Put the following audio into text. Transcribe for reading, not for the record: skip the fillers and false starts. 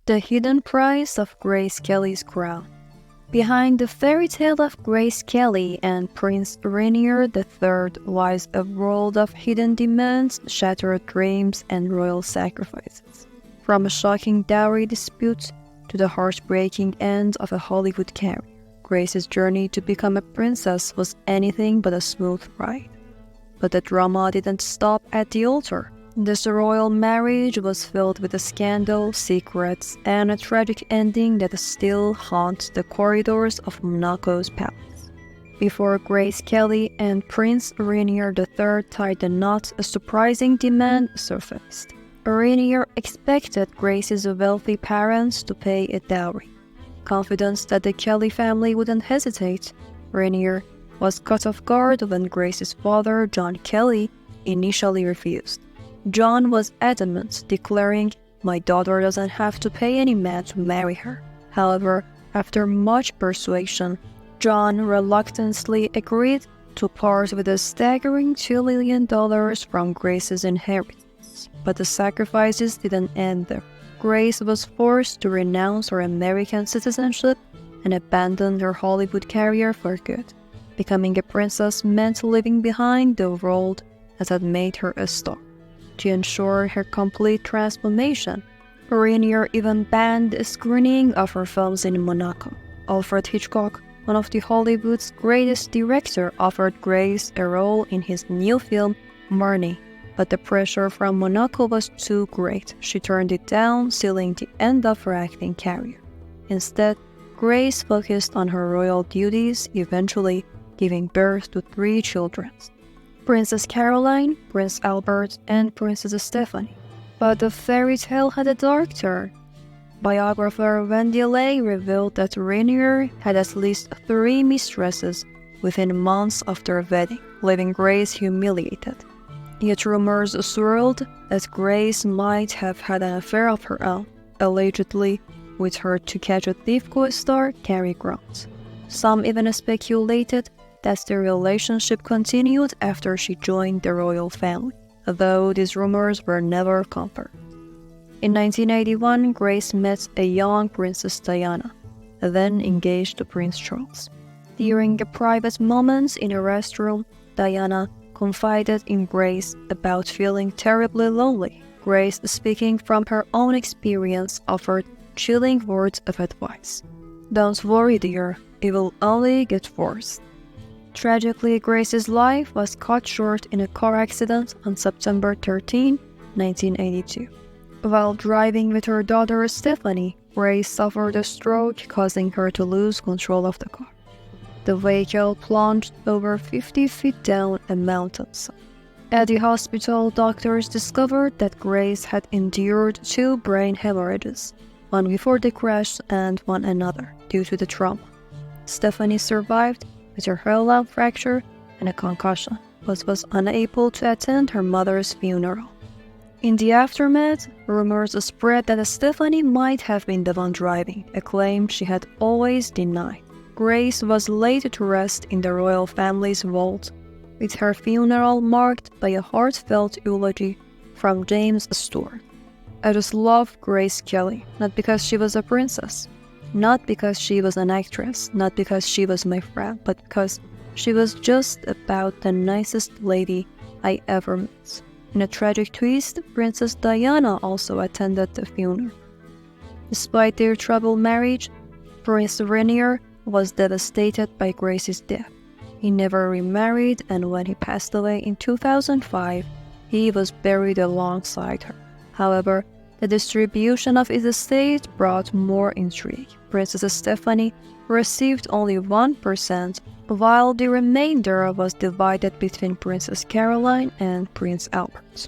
The hidden price of Grace Kelly's crown. Behind the fairy tale of Grace Kelly and Prince Rainier III lies a world of hidden demands, shattered dreams, and royal sacrifices. From a shocking dowry dispute to the heartbreaking end of a Hollywood career, Grace's journey to become a princess was anything but a smooth ride. But the drama didn't stop at the altar. This royal marriage was filled with a scandal, secrets, and a tragic ending that still haunts the corridors of Monaco's palace. Before Grace Kelly and Prince Rainier III tied the knot, a surprising demand surfaced. Rainier expected Grace's wealthy parents to pay a dowry. Confident that the Kelly family wouldn't hesitate, Rainier was caught off guard when Grace's father, John Kelly, initially refused. John was adamant, declaring, "My daughter doesn't have to pay any man to marry her." However, after much persuasion, John reluctantly agreed to part with a staggering $2 million from Grace's inheritance. But the sacrifices didn't end there. Grace was forced to renounce her American citizenship and abandon her Hollywood career for good. Becoming a princess meant leaving behind the world that had made her a star. To ensure her complete transformation, Rainier even banned a screening of her films in Monaco. Alfred Hitchcock, one of Hollywood's greatest directors, offered Grace a role in his new film, Marnie, but the pressure from Monaco was too great. She turned it down, sealing the end of her acting career. Instead, Grace focused on her royal duties, eventually giving birth to 3 children: Princess Caroline, Prince Albert, and Princess Stephanie. But the fairy tale had a dark turn. Biographer Wendy Lay revealed that Rainier had at least 3 mistresses within months of their wedding, leaving Grace humiliated. Yet rumors swirled that Grace might have had an affair of her own, allegedly with her To Catch a Thief co-star Cary Grant. Some even speculated that the relationship continued after she joined the royal family, though these rumors were never confirmed. In 1981, Grace met a young Princess Diana, then engaged to Prince Charles. During a private moment in a restroom, Diana confided in Grace about feeling terribly lonely. Grace, speaking from her own experience, offered chilling words of advice. "Don't worry, dear, it will only get worse." Tragically, Grace's life was cut short in a car accident on September 13, 1982. While driving with her daughter Stephanie, Grace suffered a stroke, causing her to lose control of the car. The vehicle plunged over 50 feet down a mountainside. At the hospital, doctors discovered that Grace had endured 2 brain hemorrhages, one before the crash and one another, due to the trauma. Stephanie survived with her hairline fracture and a concussion, but was unable to attend her mother's funeral. In the aftermath, rumors spread that Stephanie might have been the one driving, a claim she had always denied. Grace was laid to rest in the royal family's vault, with her funeral marked by a heartfelt eulogy from James Stewart. "I just love Grace Kelly, not because she was a princess, not because she was an actress, not because she was my friend, but because she was just about the nicest lady I ever met." In a tragic twist, Princess Diana also attended the funeral. Despite their troubled marriage, Prince Rainier was devastated by Grace's death. He never remarried, and when he passed away in 2005, he was buried alongside her. However, the distribution of his estate brought more intrigue. Princess Stephanie received only 1%, while the remainder was divided between Princess Caroline and Prince Albert.